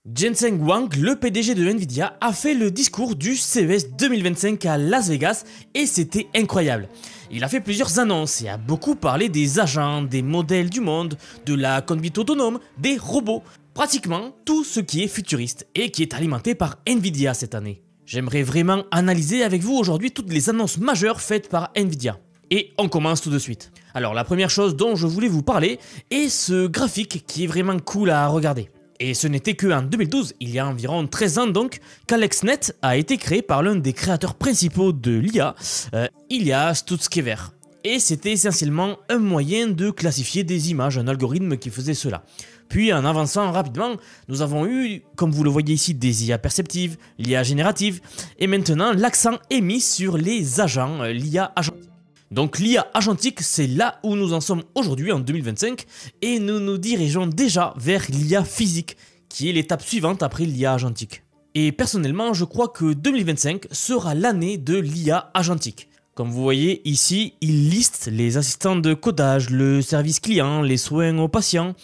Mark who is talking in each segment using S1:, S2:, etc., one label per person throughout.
S1: Jensen Huang, le PDG de Nvidia, a fait le discours du CES 2025 à Las Vegas et c'était incroyable. Il a fait plusieurs annonces et a beaucoup parlé des agents, des modèles du monde, de la conduite autonome, des robots, pratiquement tout ce qui est futuriste et qui est alimenté par Nvidia cette année. J'aimerais vraiment analyser avec vous aujourd'hui toutes les annonces majeures faites par Nvidia. Et on commence tout de suite. Alors la première chose dont je voulais vous parler est ce graphique qui est vraiment cool à regarder. Et ce n'était qu'en 2012, il y a environ 13 ans donc, qu'AlexNet a été créé par l'un des créateurs principaux de l'IA, Ilya Sutskever. Et c'était essentiellement un moyen de classifier des images, un algorithme qui faisait cela. Puis en avançant rapidement, nous avons eu, comme vous le voyez ici, des IA perceptives, l'IA générative, et maintenant l'accent est mis sur les agents, l'IA agentique. Donc l'IA agentique, c'est là où nous en sommes aujourd'hui en 2025 et nous nous dirigeons déjà vers l'IA physique, qui est l'étape suivante après l'IA agentique. Et personnellement, je crois que 2025 sera l'année de l'IA agentique. Comme vous voyez ici, il liste les assistants de codage, le service client, les soins aux patients,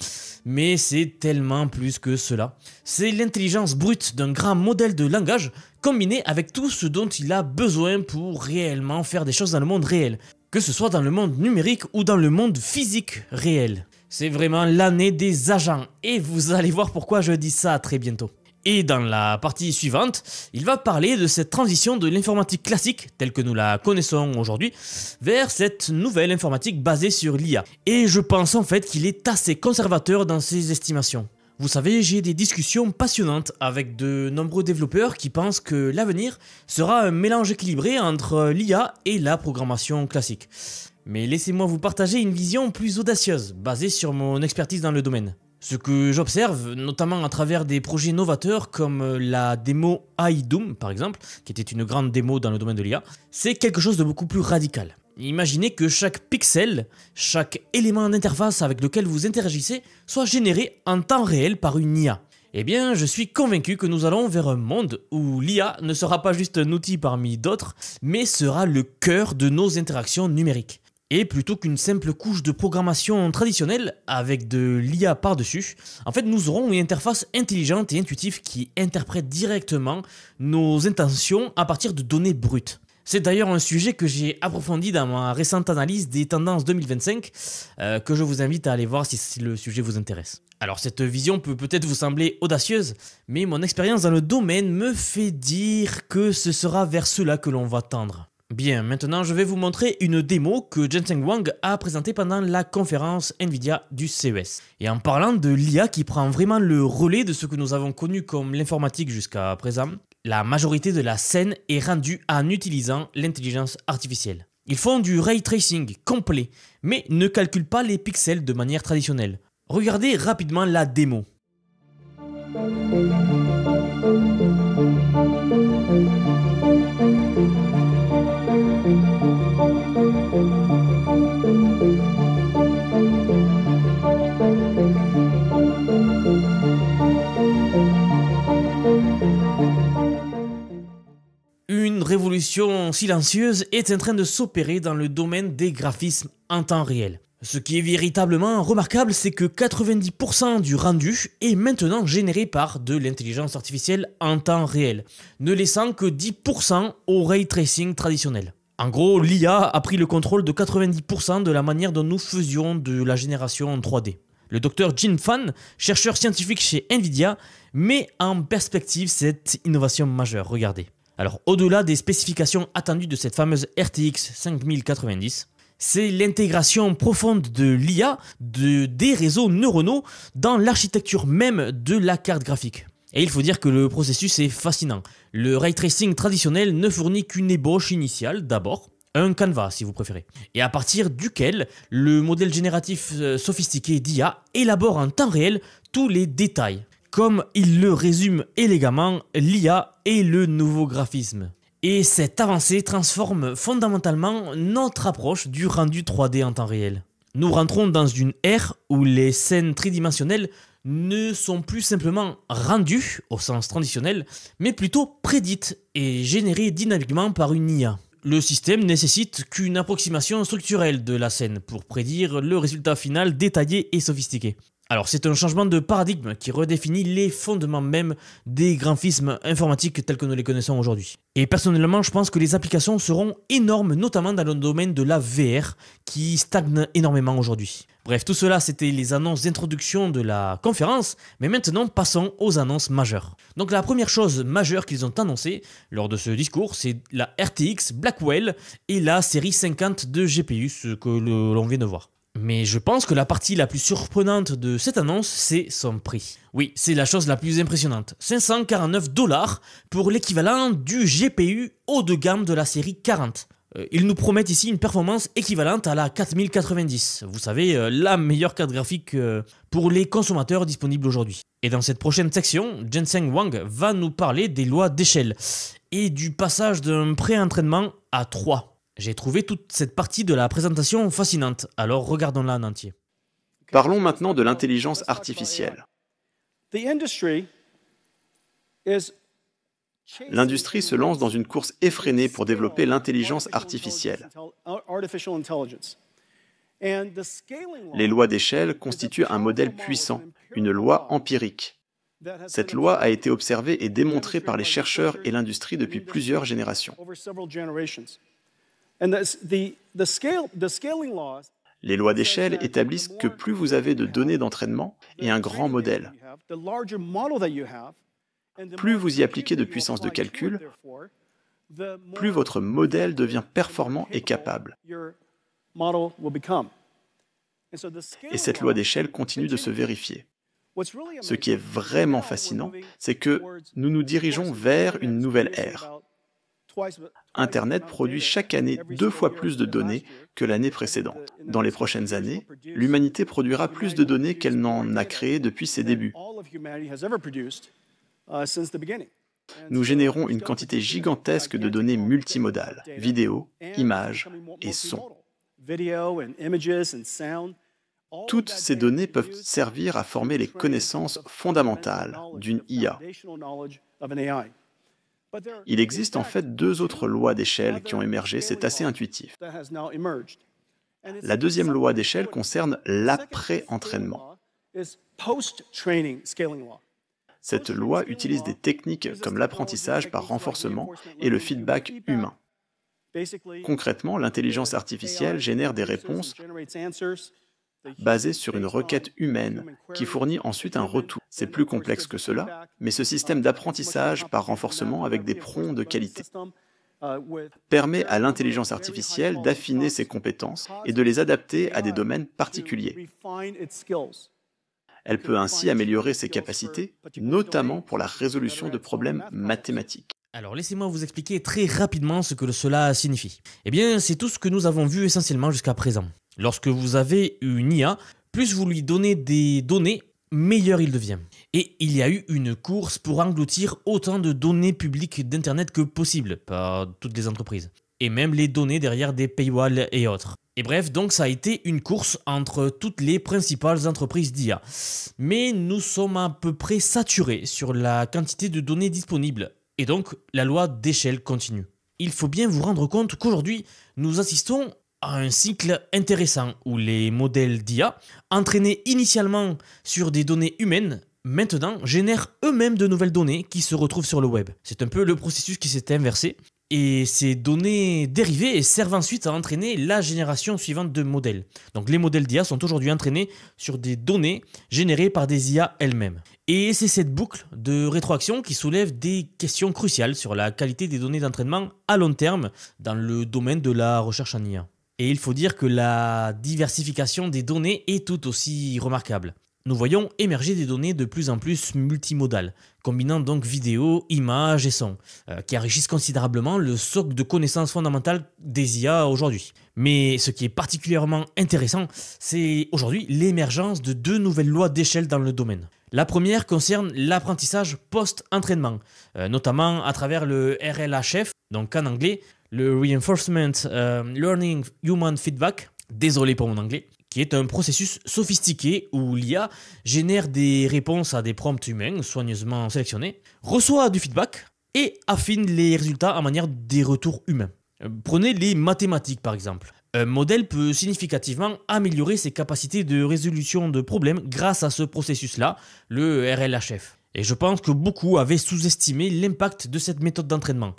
S1: mais c'est tellement plus que cela. C'est l'intelligence brute d'un grand modèle de langage combiné avec tout ce dont il a besoin pour réellement faire des choses dans le monde réel, que ce soit dans le monde numérique ou dans le monde physique réel. C'est vraiment l'année des agents et vous allez voir pourquoi je dis ça très bientôt. Et dans la partie suivante, il va parler de cette transition de l'informatique classique, telle que nous la connaissons aujourd'hui, vers cette nouvelle informatique basée sur l'IA. Et je pense en fait qu'il est assez conservateur dans ses estimations. Vous savez, j'ai des discussions passionnantes avec de nombreux développeurs qui pensent que l'avenir sera un mélange équilibré entre l'IA et la programmation classique. Mais laissez-moi vous partager une vision plus audacieuse, basée sur mon expertise dans le domaine. Ce que j'observe, notamment à travers des projets novateurs comme la démo iDoom par exemple, qui était une grande démo dans le domaine de l'IA, c'est quelque chose de beaucoup plus radical. Imaginez que chaque pixel, chaque élément d'interface avec lequel vous interagissez soit généré en temps réel par une IA. Eh bien, je suis convaincu que nous allons vers un monde où l'IA ne sera pas juste un outil parmi d'autres, mais sera le cœur de nos interactions numériques. Et plutôt qu'une simple couche de programmation traditionnelle avec de l'IA par-dessus, en fait nous aurons une interface intelligente et intuitive qui interprète directement nos intentions à partir de données brutes. C'est d'ailleurs un sujet que j'ai approfondi dans ma récente analyse des tendances 2025, que je vous invite à aller voir si le sujet vous intéresse. Alors cette vision peut peut-être vous sembler audacieuse, mais mon expérience dans le domaine me fait dire que ce sera vers cela que l'on va tendre. Bien, maintenant je vais vous montrer une démo que Jensen Huang a présentée pendant la conférence Nvidia du CES. Et en parlant de l'IA qui prend vraiment le relais de ce que nous avons connu comme l'informatique jusqu'à présent, la majorité de la scène est rendue en utilisant l'intelligence artificielle. Ils font du ray tracing complet, mais ne calculent pas les pixels de manière traditionnelle. Regardez rapidement la démo. Une révolution silencieuse est en train de s'opérer dans le domaine des graphismes en temps réel. Ce qui est véritablement remarquable, c'est que 90% du rendu est maintenant généré par de l'intelligence artificielle en temps réel, ne laissant que 10% au ray tracing traditionnel. En gros, l'IA a pris le contrôle de 90% de la manière dont nous faisions de la génération en 3D. Le docteur Jin Fan, chercheur scientifique chez Nvidia, met en perspective cette innovation majeure. Regardez. Alors, au-delà des spécifications attendues de cette fameuse RTX 5090, c'est l'intégration profonde de l'IA, des réseaux neuronaux, dans l'architecture même de la carte graphique. Et il faut dire que le processus est fascinant. Le ray tracing traditionnel ne fournit qu'une ébauche initiale d'abord, un canevas si vous préférez, et à partir duquel le modèle génératif sophistiqué d'IA élabore en temps réel tous les détails. Comme il le résume élégamment, l'IA est le nouveau graphisme. Et cette avancée transforme fondamentalement notre approche du rendu 3D en temps réel. Nous rentrons dans une ère où les scènes tridimensionnelles ne sont plus simplement rendues au sens traditionnel, mais plutôt prédites et générées dynamiquement par une IA. Le système nécessite qu'une approximation structurelle de la scène pour prédire le résultat final détaillé et sophistiqué. Alors c'est un changement de paradigme qui redéfinit les fondements même des graphismes informatiques tels que nous les connaissons aujourd'hui. Et personnellement, je pense que les applications seront énormes, notamment dans le domaine de la VR, qui stagne énormément aujourd'hui. Bref, tout cela, c'était les annonces d'introduction de la conférence, mais maintenant, passons aux annonces majeures. Donc la première chose majeure qu'ils ont annoncée lors de ce discours, c'est la RTX Blackwell et la série 50 de GPU, ce que l'on vient de voir. Mais je pense que la partie la plus surprenante de cette annonce, c'est son prix. Oui, c'est la chose la plus impressionnante. 549 $ pour l'équivalent du GPU haut de gamme de la série 40. Ils nous promettent ici une performance équivalente à la 4090. Vous savez, la meilleure carte graphique pour les consommateurs disponible aujourd'hui. Et dans cette prochaine section, Jensen Huang va nous parler des lois d'échelle et du passage d'un pré-entraînement à 3. J'ai trouvé toute cette partie de la présentation fascinante, alors regardons-la en entier.
S2: Parlons maintenant de l'intelligence artificielle. L'industrie se lance dans une course effrénée pour développer l'intelligence artificielle. Les lois d'échelle constituent un modèle puissant, une loi empirique. Cette loi a été observée et démontrée par les chercheurs et l'industrie depuis plusieurs générations. Les lois d'échelle établissent que plus vous avez de données d'entraînement et un grand modèle, plus vous y appliquez de puissance de calcul, plus votre modèle devient performant et capable. Et cette loi d'échelle continue de se vérifier. Ce qui est vraiment fascinant, c'est que nous nous dirigeons vers une nouvelle ère. Internet produit chaque année 2 fois plus de données que l'année précédente. Dans les prochaines années, l'humanité produira plus de données qu'elle n'en a créées depuis ses débuts. Nous générons une quantité gigantesque de données multimodales, vidéos, images et sons. Toutes ces données peuvent servir à former les connaissances fondamentales d'une IA. Il existe en fait 2 autres lois d'échelle qui ont émergé, c'est assez intuitif. La deuxième loi d'échelle concerne l'après-entraînement. Cette loi utilise des techniques comme l'apprentissage par renforcement et le feedback humain. Concrètement, l'intelligence artificielle génère des réponses basées sur une requête humaine qui fournit ensuite un retour. C'est plus complexe que cela, mais ce système d'apprentissage par renforcement avec des prompts de qualité permet à l'intelligence artificielle d'affiner ses compétences et de les adapter à des domaines particuliers. Elle peut ainsi améliorer ses capacités, notamment pour la résolution de problèmes mathématiques.
S1: Alors laissez-moi vous expliquer très rapidement ce que cela signifie. Eh bien, c'est tout ce que nous avons vu essentiellement jusqu'à présent. Lorsque vous avez une IA, plus vous lui donnez des données, meilleur il devient. Et il y a eu une course pour engloutir autant de données publiques d'Internet que possible par toutes les entreprises. Et même les données derrière des paywalls et autres. Et bref, donc ça a été une course entre toutes les principales entreprises d'IA. Mais nous sommes à peu près saturés sur la quantité de données disponibles. Et donc, la loi d'échelle continue. Il faut bien vous rendre compte qu'aujourd'hui, nous assistons à un cycle intéressant où les modèles d'IA, entraînés initialement sur des données humaines, maintenant génèrent eux-mêmes de nouvelles données qui se retrouvent sur le web. C'est un peu le processus qui s'est inversé. Et ces données dérivées servent ensuite à entraîner la génération suivante de modèles. Donc les modèles d'IA sont aujourd'hui entraînés sur des données générées par des IA elles-mêmes. Et c'est cette boucle de rétroaction qui soulève des questions cruciales sur la qualité des données d'entraînement à long terme dans le domaine de la recherche en IA. Et il faut dire que la diversification des données est tout aussi remarquable. Nous voyons émerger des données de plus en plus multimodales, combinant donc vidéo, images et sons, qui enrichissent considérablement le socle de connaissances fondamentales des IA aujourd'hui. Mais ce qui est particulièrement intéressant, c'est aujourd'hui l'émergence de 2 nouvelles lois d'échelle dans le domaine. La première concerne l'apprentissage post-entraînement, notamment à travers le RLHF, donc en anglais, le Reinforcement Learning Human Feedback, désolé pour mon anglais, qui est un processus sophistiqué où l'IA génère des réponses à des prompts humains soigneusement sélectionnés, reçoit du feedback et affine les résultats en manière des retours humains. Prenez les mathématiques par exemple. Un modèle peut significativement améliorer ses capacités de résolution de problèmes grâce à ce processus-là, le RLHF. Et je pense que beaucoup avaient sous-estimé l'impact de cette méthode d'entraînement,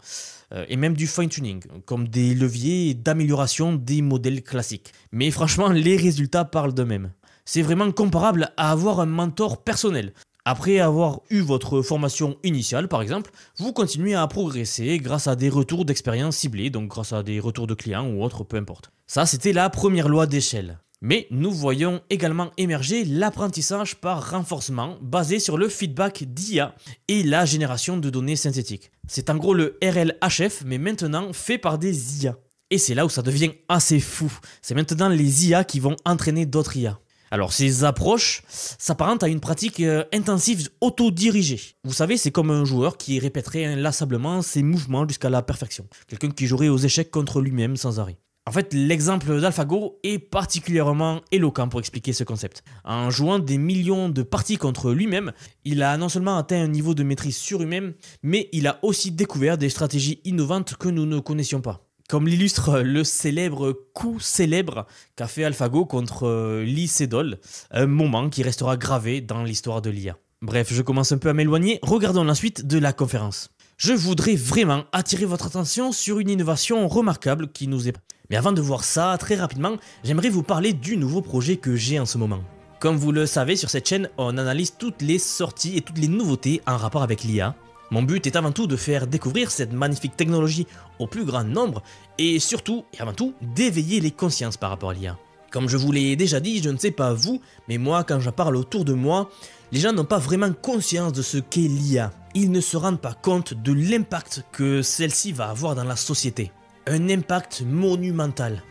S1: et même du fine-tuning, comme des leviers d'amélioration des modèles classiques. Mais franchement, les résultats parlent d'eux-mêmes. C'est vraiment comparable à avoir un mentor personnel. Après avoir eu votre formation initiale, par exemple, vous continuez à progresser grâce à des retours d'expérience ciblés, donc grâce à des retours de clients ou autres, peu importe. Ça, c'était la première loi d'échelle. Mais nous voyons également émerger l'apprentissage par renforcement basé sur le feedback d'IA et la génération de données synthétiques. C'est en gros le RLHF, mais maintenant fait par des IA. Et c'est là où ça devient assez fou. C'est maintenant les IA qui vont entraîner d'autres IA. Alors ces approches s'apparentent à une pratique intensive autodirigée. Vous savez, c'est comme un joueur qui répéterait inlassablement ses mouvements jusqu'à la perfection. Quelqu'un qui jouerait aux échecs contre lui-même sans arrêt. En fait, l'exemple d'AlphaGo est particulièrement éloquent pour expliquer ce concept. En jouant des millions de parties contre lui-même, il a non seulement atteint un niveau de maîtrise surhumain, mais il a aussi découvert des stratégies innovantes que nous ne connaissions pas. Comme l'illustre le célèbre coup célèbre qu'a fait AlphaGo contre Lee Sedol, un moment qui restera gravé dans l'histoire de l'IA. Bref, je commence un peu à m'éloigner, regardons la suite de la conférence. Je voudrais vraiment attirer votre attention sur une innovation remarquable qui nous est... Mais avant de voir ça, très rapidement, j'aimerais vous parler du nouveau projet que j'ai en ce moment. Comme vous le savez, sur cette chaîne, on analyse toutes les sorties et toutes les nouveautés en rapport avec l'IA. Mon but est avant tout de faire découvrir cette magnifique technologie au plus grand nombre et surtout, et avant tout, d'éveiller les consciences par rapport à l'IA. Comme je vous l'ai déjà dit, je ne sais pas vous, mais moi quand j'en parle autour de moi, les gens n'ont pas vraiment conscience de ce qu'est l'IA. Ils ne se rendent pas compte de l'impact que celle-ci va avoir dans la société. Un impact monumental.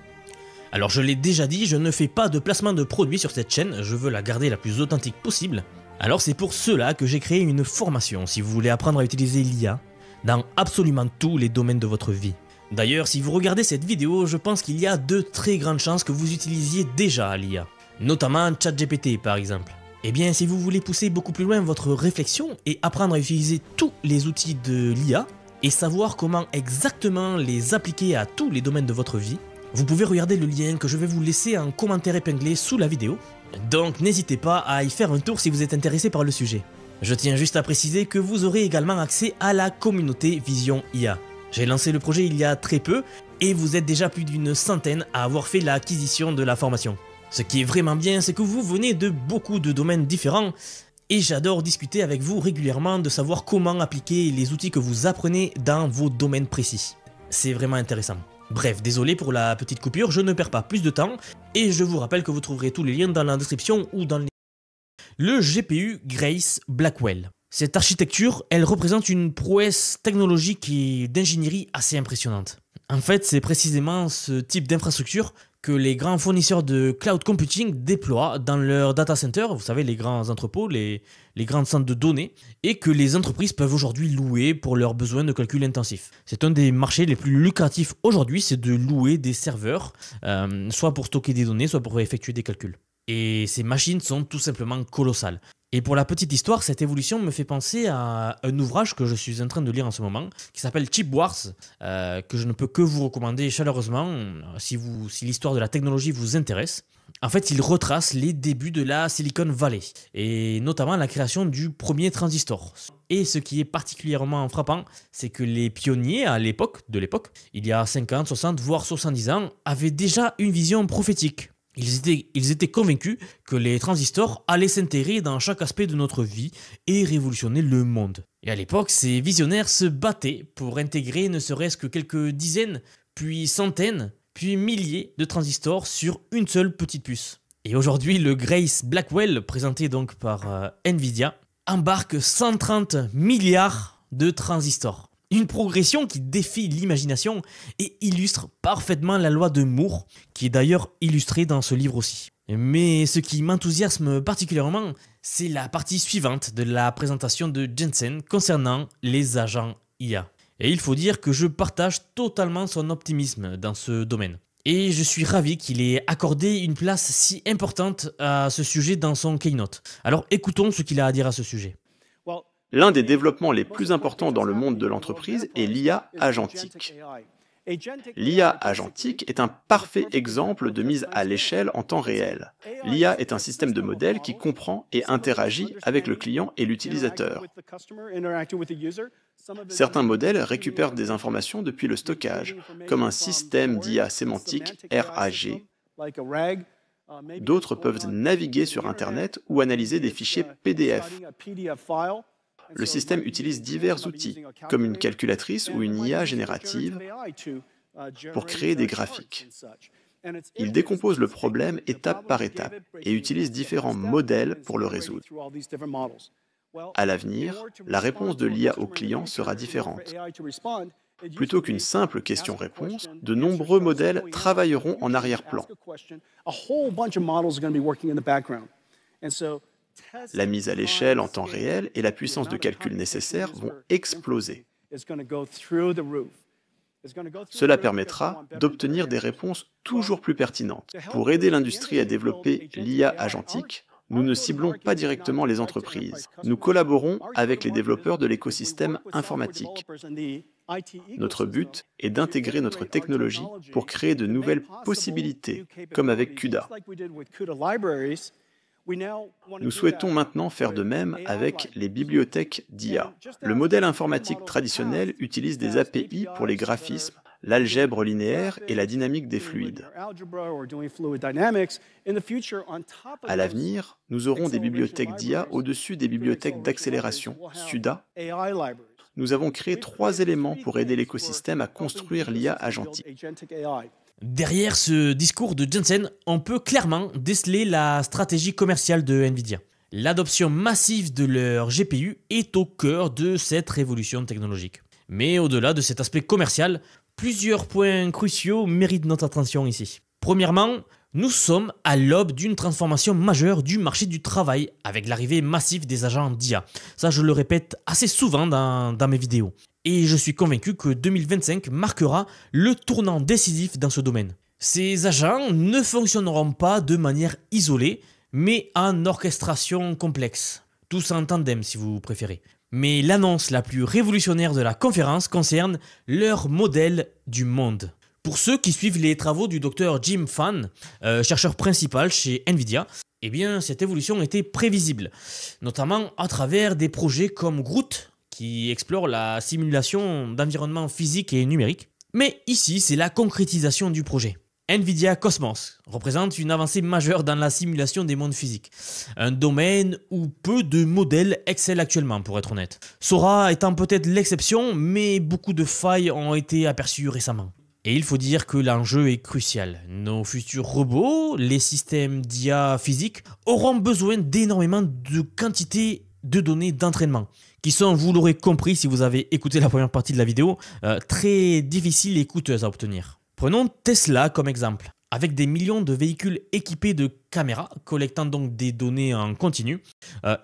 S1: Alors je l'ai déjà dit, je ne fais pas de placement de produits sur cette chaîne, je veux la garder la plus authentique possible. Alors c'est pour cela que j'ai créé une formation si vous voulez apprendre à utiliser l'IA dans absolument tous les domaines de votre vie. D'ailleurs, si vous regardez cette vidéo, je pense qu'il y a de très grandes chances que vous utilisiez déjà l'IA, notamment ChatGPT par exemple. Eh bien, si vous voulez pousser beaucoup plus loin votre réflexion et apprendre à utiliser tous les outils de l'IA et savoir comment exactement les appliquer à tous les domaines de votre vie, vous pouvez regarder le lien que je vais vous laisser en commentaire épinglé sous la vidéo. Donc n'hésitez pas à y faire un tour si vous êtes intéressé par le sujet. Je tiens juste à préciser que vous aurez également accès à la communauté Vision IA. J'ai lancé le projet il y a très peu et vous êtes déjà plus d'une centaine à avoir fait l'acquisition de la formation. Ce qui est vraiment bien, c'est que vous venez de beaucoup de domaines différents et j'adore discuter avec vous régulièrement de savoir comment appliquer les outils que vous apprenez dans vos domaines précis. C'est vraiment intéressant. Bref, désolé pour la petite coupure, je ne perds pas plus de temps et je vous rappelle que vous trouverez tous les liens dans la description ou dans les... Le GPU Grace Blackwell. Cette architecture, elle représente une prouesse technologique et d'ingénierie assez impressionnante. En fait, c'est précisément ce type d'infrastructure que les grands fournisseurs de cloud computing déploient dans leurs data centers, vous savez, les grands entrepôts, les grands centres de données, et que les entreprises peuvent aujourd'hui louer pour leurs besoins de calcul intensif. C'est un des marchés les plus lucratifs aujourd'hui, c'est de louer des serveurs, soit pour stocker des données, soit pour effectuer des calculs. Et ces machines sont tout simplement colossales. Et pour la petite histoire, cette évolution me fait penser à un ouvrage que je suis en train de lire en ce moment, qui s'appelle Chip Wars, que je ne peux que vous recommander chaleureusement, si l'histoire de la technologie vous intéresse. En fait, il retrace les débuts de la Silicon Valley, et notamment la création du premier transistor. Et ce qui est particulièrement frappant, c'est que les pionniers de l'époque, il y a 50, 60, voire 70 ans, avaient déjà une vision prophétique. Ils étaient convaincus que les transistors allaient s'intégrer dans chaque aspect de notre vie et révolutionner le monde. Et à l'époque, ces visionnaires se battaient pour intégrer ne serait-ce que quelques dizaines, puis centaines, puis milliers de transistors sur une seule petite puce. Et aujourd'hui, le Grace Blackwell, présenté donc par Nvidia, embarque 130 milliards de transistors. Une progression qui défie l'imagination et illustre parfaitement la loi de Moore, qui est d'ailleurs illustrée dans ce livre aussi. Mais ce qui m'enthousiasme particulièrement, c'est la partie suivante de la présentation de Jensen concernant les agents IA. Et il faut dire que je partage totalement son optimisme dans ce domaine. Et je suis ravi qu'il ait accordé une place si importante à ce sujet dans son keynote. Alors écoutons ce qu'il a à dire à ce sujet.
S2: L'un des développements les plus importants dans le monde de l'entreprise est l'IA agentique. L'IA agentique est un parfait exemple de mise à l'échelle en temps réel. L'IA est un système de modèles qui comprend et interagit avec le client et l'utilisateur. Certains modèles récupèrent des informations depuis le stockage, comme un système d'IA sémantique RAG. D'autres peuvent naviguer sur Internet ou analyser des fichiers PDF. Le système utilise divers outils, comme une calculatrice ou une IA générative, pour créer des graphiques. Il décompose le problème étape par étape et utilise différents modèles pour le résoudre. À l'avenir, la réponse de l'IA au client sera différente. Plutôt qu'une simple question-réponse, de nombreux modèles travailleront en arrière-plan. La mise à l'échelle en temps réel et la puissance de calcul nécessaire vont exploser. Cela permettra d'obtenir des réponses toujours plus pertinentes. Pour aider l'industrie à développer l'IA agentique, nous ne ciblons pas directement les entreprises. Nous collaborons avec les développeurs de l'écosystème informatique. Notre but est d'intégrer notre technologie pour créer de nouvelles possibilités, comme avec CUDA. Nous souhaitons maintenant faire de même avec les bibliothèques d'IA. Le modèle informatique traditionnel utilise des API pour les graphismes, l'algèbre linéaire et la dynamique des fluides. À l'avenir, nous aurons des bibliothèques d'IA au-dessus des bibliothèques d'accélération, SUDA. Nous avons créé 3 éléments pour aider l'écosystème à construire l'IA agentique.
S1: Derrière ce discours de Jensen, on peut clairement déceler la stratégie commerciale de Nvidia. L'adoption massive de leur GPU est au cœur de cette révolution technologique. Mais au-delà de cet aspect commercial, plusieurs points cruciaux méritent notre attention ici. Premièrement, nous sommes à l'aube d'une transformation majeure du marché du travail avec l'arrivée massive des agents d'IA. Ça, je le répète assez souvent dans mes vidéos. Et je suis convaincu que 2025 marquera le tournant décisif dans ce domaine. Ces agents ne fonctionneront pas de manière isolée, mais en orchestration complexe. Tous en tandem si vous préférez. Mais l'annonce la plus révolutionnaire de la conférence concerne leur modèle du monde. Pour ceux qui suivent les travaux du Dr Jim Fan, chercheur principal chez Nvidia, eh bien cette évolution était prévisible, notamment à travers des projets comme Groot, qui explore la simulation d'environnement physique et numérique. Mais ici, c'est la concrétisation du projet. Nvidia Cosmos représente une avancée majeure dans la simulation des mondes physiques, un domaine où peu de modèles excellent actuellement, pour être honnête. Sora étant peut-être l'exception, mais beaucoup de failles ont été aperçues récemment. Et il faut dire que l'enjeu est crucial. Nos futurs robots, les systèmes d'IA physiques, auront besoin d'énormément de quantité de données d'entraînement, qui sont, vous l'aurez compris si vous avez écouté la première partie de la vidéo, très difficiles et coûteuses à obtenir. Prenons Tesla comme exemple. Avec des millions de véhicules équipés de caméras, collectant donc des données en continu,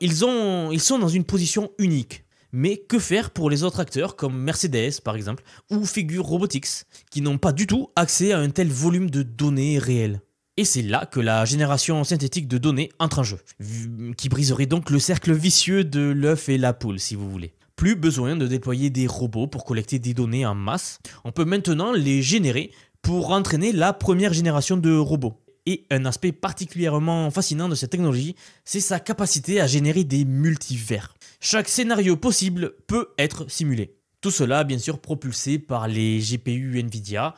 S1: ils sont dans une position unique. Mais que faire pour les autres acteurs comme Mercedes par exemple, ou Figure Robotics, qui n'ont pas du tout accès à un tel volume de données réelles? Et c'est là que la génération synthétique de données entre en jeu, qui briserait donc le cercle vicieux de l'œuf et la poule si vous voulez. Plus besoin de déployer des robots pour collecter des données en masse, on peut maintenant les générer pour entraîner la première génération de robots. Et un aspect particulièrement fascinant de cette technologie, c'est sa capacité à générer des multivers. Chaque scénario possible peut être simulé. Tout cela, bien sûr, propulsé par les GPU Nvidia,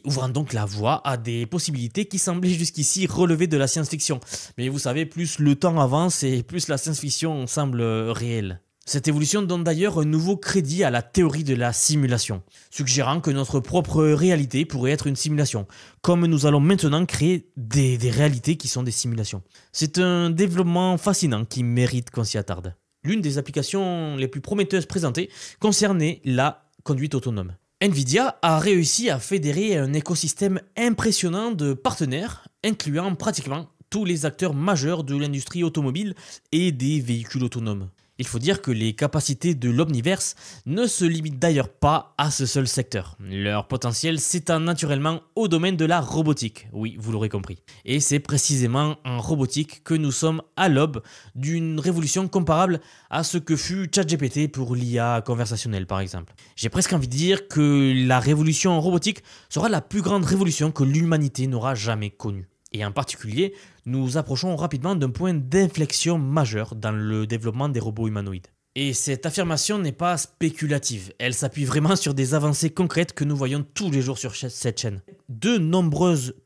S1: ouvrant donc la voie à des possibilités qui semblaient jusqu'ici relever de la science-fiction. Mais vous savez, plus le temps avance et plus la science-fiction semble réelle. Cette évolution donne d'ailleurs un nouveau crédit à la théorie de la simulation, suggérant que notre propre réalité pourrait être une simulation, comme nous allons maintenant créer des réalités qui sont des simulations. C'est un développement fascinant qui mérite qu'on s'y attarde. L'une des applications les plus prometteuses présentées concernait la conduite autonome. Nvidia a réussi à fédérer un écosystème impressionnant de partenaires, incluant pratiquement tous les acteurs majeurs de l'industrie automobile et des véhicules autonomes. Il faut dire que les capacités de l'Omniverse ne se limitent d'ailleurs pas à ce seul secteur. Leur potentiel s'étend naturellement au domaine de la robotique, oui, vous l'aurez compris. Et c'est précisément en robotique que nous sommes à l'aube d'une révolution comparable à ce que fut ChatGPT pour l'IA conversationnelle par exemple. J'ai presque envie de dire que la révolution en robotique sera la plus grande révolution que l'humanité n'aura jamais connue. Et en particulier, nous approchons rapidement d'un point d'inflexion majeur dans le développement des robots humanoïdes. Et cette affirmation n'est pas spéculative, elle s'appuie vraiment sur des avancées concrètes que nous voyons tous les jours sur cette chaîne.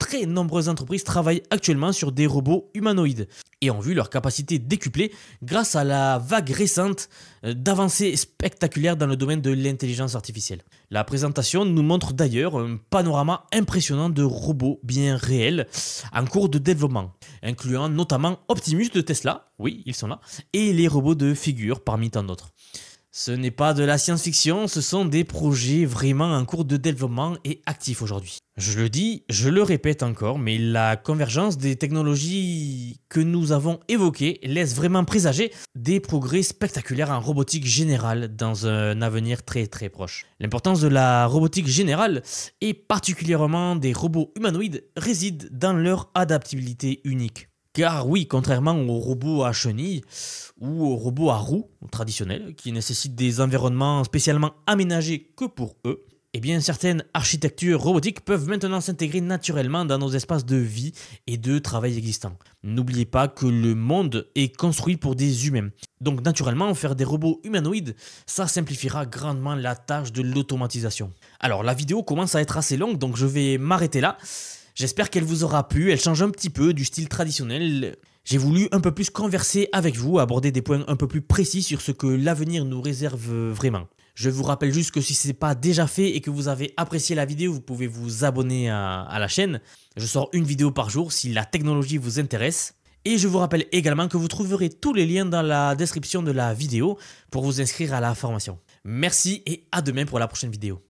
S1: Très nombreuses entreprises travaillent actuellement sur des robots humanoïdes et ont vu leur capacité décuplée grâce à la vague récente d'avancées spectaculaires dans le domaine de l'intelligence artificielle. La présentation nous montre d'ailleurs un panorama impressionnant de robots bien réels en cours de développement, incluant notamment Optimus de Tesla, oui, ils sont là, et les robots de Figure parmi tant d'autres. Ce n'est pas de la science-fiction, ce sont des projets vraiment en cours de développement et actifs aujourd'hui. Je le dis, je le répète encore, mais la convergence des technologies que nous avons évoquées laisse vraiment présager des progrès spectaculaires en robotique générale dans un avenir très proche. L'importance de la robotique générale et particulièrement des robots humanoïdes réside dans leur adaptabilité unique. Car oui, contrairement aux robots à chenilles ou aux robots à roues traditionnels qui nécessitent des environnements spécialement aménagés que pour eux, eh bien certaines architectures robotiques peuvent maintenant s'intégrer naturellement dans nos espaces de vie et de travail existants. N'oubliez pas que le monde est construit pour des humains. Donc naturellement, faire des robots humanoïdes, ça simplifiera grandement la tâche de l'automatisation. Alors la vidéo commence à être assez longue, donc je vais m'arrêter là. J'espère qu'elle vous aura plu, elle change un petit peu du style traditionnel. J'ai voulu un peu plus converser avec vous, aborder des points un peu plus précis sur ce que l'avenir nous réserve vraiment. Je vous rappelle juste que si ce n'est pas déjà fait et que vous avez apprécié la vidéo, vous pouvez vous abonner à la chaîne. Je sors une vidéo par jour si la technologie vous intéresse. Et je vous rappelle également que vous trouverez tous les liens dans la description de la vidéo pour vous inscrire à la formation. Merci et à demain pour la prochaine vidéo.